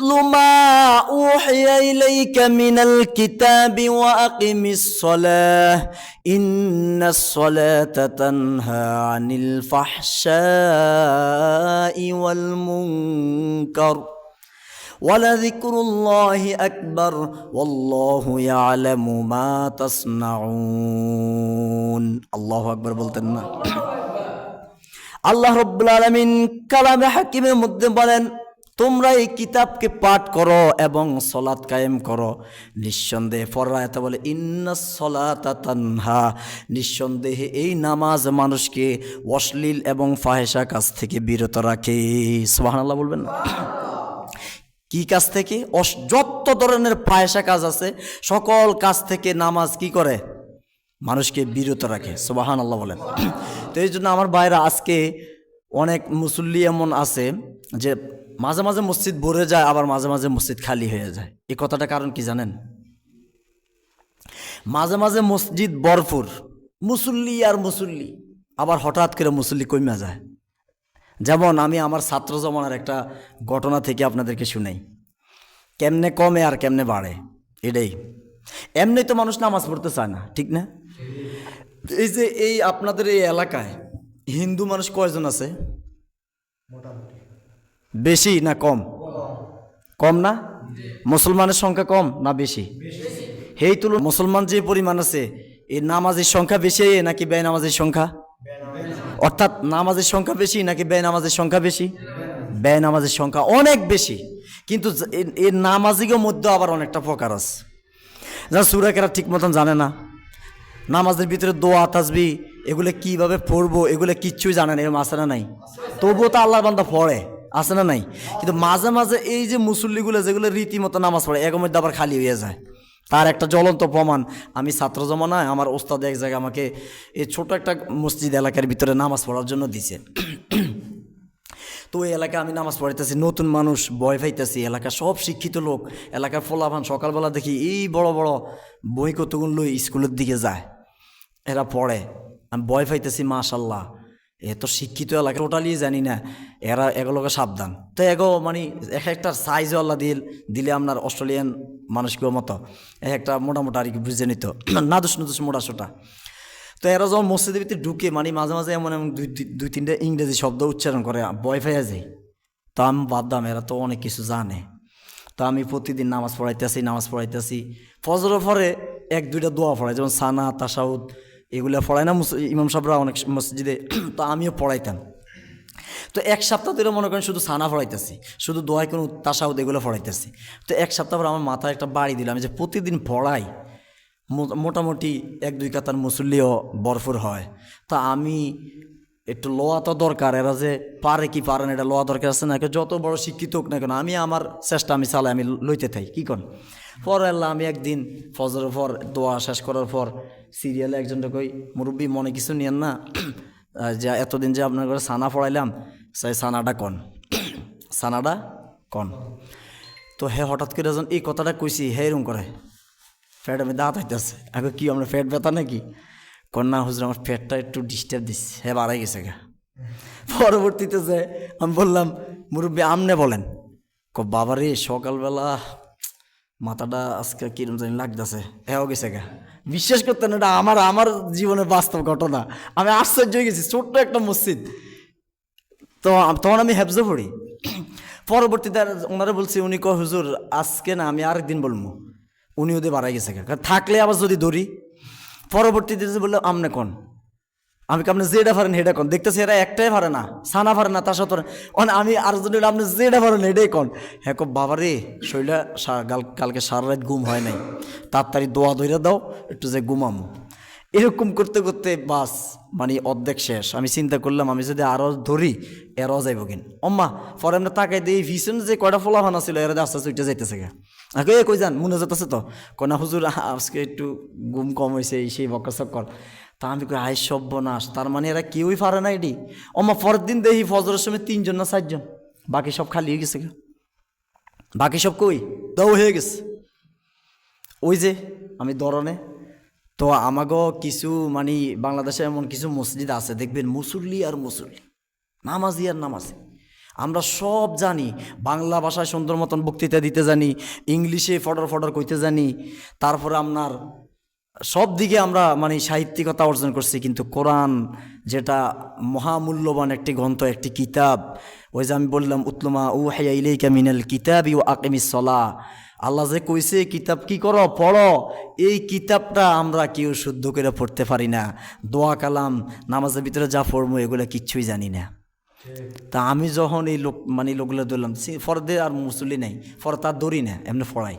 উতলু মা উহিয়া ইলাইকা মিনাল কিতাবি ওয়া আকিমিস সালাহ ইন্নাস সালাতা তানহা আনিল ফাহশাই ওয়াল মুনকার ওয়ালাযিকরুল্লাহি আকবার ওয়াল্লাহু ইয়ালামু মা তাসনাউন। আল্লাহু আকবার বলতেন না? আল্লাহ রাব্বুল আলামিন কালামে হাকিমের মধ্যে বলেন, তোমরা এই কিতাবকে পাঠ করো এবং সালাত কায়েম করো। নিঃসন্দেহে পরের আয়াতে বলে ইন্নাস সালাতা তানহা, নিঃসন্দেহে এই নামাজ মানুষকে অশ্লীল এবং ফাহেসা কাজ থেকে বিরত রাখে। সুবহানাল্লাহ বলবেন না? কি কাজ থেকে? যত ধরনের ফাহেসা কাজ আছে সকল কাজ থেকে নামাজ কি করে? মানুষকে বিরত রাখে। সুবহানাল্লাহ বলেন। তো এই জন্য আমার ভাইরা, আজকে অনেক মুসল্লি এমন আছে যে মাঝে মাঝে মসজিদ ভরে যায়, আবার মাঝে মাঝে মসজিদ খালি হয়ে যায়। এই কথাটা কারণ কি জানেন? মাঝে মাঝে মসজিদ ভরপুর, মুসল্লি আর মুসল্লি, আবার হঠাৎ করে মুসল্লি কমে যায়। যেমন আমি আমার ছাত্র জমানার একটা ঘটনা থেকে আপনাদেরকে শুনাই, কেমনে কমে আর কেমনে বাড়ে। এটাই, এমনি তো মানুষ নামাজ পড়তে চায় না, ঠিক না? এই যে এই আপনাদের এই এলাকায় হিন্দু মানুষ কয়জন আছে? বেশি না কম? কম না? মুসলমানের সংখ্যা কম না বেশি? এই তুলনায় মুসলমান যে পরিমাণ আছে, এই নামাজের সংখ্যা বেশি নাকি বেনামাজের সংখ্যা? অর্থাৎ নামাজের সংখ্যা বেশি নাকি বেনামাজের সংখ্যা বেশি? বেনামাজের সংখ্যা অনেক বেশি। কিন্তু এই নামাজিকের মধ্যে আবার অনেকটা প্রকার আছে, যারা সূরা কেরাত ঠিক মতন জানে না, নামাজের ভিতরে দোয়া তাসবিহ এগুলো কিভাবে পড়বো এগুলো কিচ্ছুই জানে না, এরকম আছে না নাই? তবুও তো আল্লাহর বান্দা পড়ে, আছে না নাই? কিন্তু মাঝে মাঝে এই যে মুসল্লিগুলো যেগুলো রীতিমতো নামাজ পড়ে, এর মধ্যে আবার খালি হয়ে যায়। তার একটা জ্বলন্ত প্রমাণ, আমি ছাত্র জমানায় আমার ওস্তাদ এক জায়গায় আমাকে এই ছোট একটা মসজিদ এলাকার ভিতরে নামাজ পড়ার জন্য দিছে। তো ওই এলাকায় আমি নামাজ পড়াইতেছি, নতুন মানুষ, ভয় পাইতেছি। এলাকা সব শিক্ষিত লোক, এলাকার ফলাফান সকালবেলা দেখি এই বড় বড় বই কতগুলো লই স্কুলের দিকে যায়, এরা পড়ে। আমি ভয় পাইতেছি, মাশাল্লাহ এত শিক্ষিত এলাকা, টোটালি জানি না, এরা এগুলোকে সাবধান। তো এগো মানে এক একটা সাইজও আল্লাহ দিলে আপনার অস্ট্রেলিয়ান মানুষকেও মতো এক একটা মোটামোটা আর কি বুঝে নিত, নাদুস নুদুস মোটা সোটা। তো এরা যখন মসজিদের ভিতরে ঢুকে মানে মাঝে মাঝে এমন এমন দুই তিনটা ইংরেজি শব্দ উচ্চারণ করে, ভয় পাইয়া যায়। তো আমি ভাবতাম এরা তো অনেক কিছু জানে। তো আমি প্রতিদিন নামাজ পড়াইতেছি। ফজরের পরে এক দুইটা দোয়া পড়াই, যেমন সানা তাশাহুদ এগুলো পড়ায় না ইমাম সাহেবরা অনেক মসজিদে, তো আমিও পড়াইতাম। তো এক সপ্তাহ ধরে মনে করেন শুধু সানা পড়াইতেছি, শুধু দোয়ায় কোনো তাশাহুদ এগুলো পড়াইতেছি। তো এক সপ্তাহ পর আমার মাথায় একটা বাড়ি দিলাম যে প্রতিদিন পড়াই, মোটামুটি এক দুই কাতার মুসল্লিও ভরপুর হয়। তা আমি একটু লোয়া তো দরকার, এরা যে পারে কি পারে না এটা লোয়া দরকার আছে না, যত বড় শিক্ষিত হোক না কেন, আমি আমার চেষ্টা আমি চালাই, আমি লইতে থাই কি কন। পরে আল্লাহ আমি একদিন ফজরের পর দোয়া শেষ করার পর সিরিয়ালে একজনটা কই, মুরব্বী মনে কিছু নিয়েন না, যে এতদিন যে আপনার ঘরে সানা পড়াইলাম, সেই সানাটা কন, সানাটা কন। তো হে হঠাৎ করে যখন এই কথাটা কইছি, হে এরকম করে ফ্যাট আমি দাঁত হইতেছে। আগে কি আমরা ফ্যাট ব্যথা নাকি? কন্যা হুজুর আমার ফ্যাটটা একটু ডিস্টার্ব দিচ্ছে, হ্যাঁ বাড়াই গেছে গা। পরবর্তীতে যে আমি বললাম, মুরব্বী আমনে বলেন। বাবারে সকালবেলা মাথাটা আজকে কিরম জানি লাগতেছে, হ্যাঁ গেছে গা। বিশ্বাস করতেন, এটা আমার জীবনের বাস্তব ঘটনা। আমি আশ্চর্য হয়ে গেছি, ছোট্ট একটা মসজিদ। তো তখন আমি হেফজে পড়ি। পরবর্তীতে ওনারা বলছি, উনি কয় হুজুর আজকে না, আমি আরেকদিন বলবো। উনি ওদের বাড়াই গেছে গা, থাকলে আবার যদি ধরি। পরবর্তীতে বললো আমনে কন, আমি আপনি যেটা পারেন হেডা কন। দেখতেছি এরা একটাই পারে না, সানা পারে না, তার সাথে আমি আরেকজন আপনি যেটা পারেন এটাই কন। হ্যাঁ বাবা রে, শরীরটা কালকে সারা রাত ঘুম হয় নাই, তাড়াতাড়ি দোয়া ধরে দাও একটু যে ঘুমামো। এরকম করতে করতে বাস মানে অর্ধেক শেষ। আমি চিন্তা করলাম আমি যদি আরও ধরি এরাও যাইব কিন অম্মা। পরে আমরা তাকাই দিই ভীষণ যে কয়টা ফলাফানা ছিল, এরা আস্তে আস্তে উঠে যাইতেছে গা। আগে কই যান মনে যেতেছে তো কনা হুজুর আজকে একটু ঘুম কম হয়েছে, সেই বক্কর চক্কর। তা আমি কই আয় সর্বনাশ, তার মানে এরা কেউই পারে না এটি। অম্মা পরের দিন দেখি ফজরের সময় 3 জন না 4 জন, বাকি সব খালি হয়ে গেছে গা। বাকি সব কই দাও হয়ে গেছে। ওই যে আমি ধরনে তো আমাগো কিছু মানে বাংলাদেশে এমন কিছু মসজিদ আছে দেখবেন মুসল্লি আর মুসল্লি, নামাজি আর নামাজি। আমরা সব জানি, বাংলা ভাষায় সুন্দর মতন বক্তৃতা দিতে জানি, ইংলিশে ফডর ফডর কইতে জানি, তারপরে আপনার সব দিকে আমরা মানে সাহিত্যিকতা অর্জন করছি, কিন্তু কোরআন যেটা মহামূল্যবান একটি গ্রন্থ, একটি কিতাব, ওই যে আমি বললাম উতলুমা উহিয়া ইলাইকা মিনাল কিতাবি ওয়া আকিমিস সালাহ, আল্লাহ যে কইছে কিতাব কি করো, পড়ো, এই কিতাবটা আমরা কেউ শুদ্ধ করে পড়তে পারি না। দোয়া কালাম নামাজের ভিতরে যা পড়বো এগুলো কিচ্ছুই জানি না। তা আমি যখন এই লোকগুলো ধরলাম, ফরদে আর মুসল্লি নাই, ফর তার দড়ি না, এমনি ফড়াই।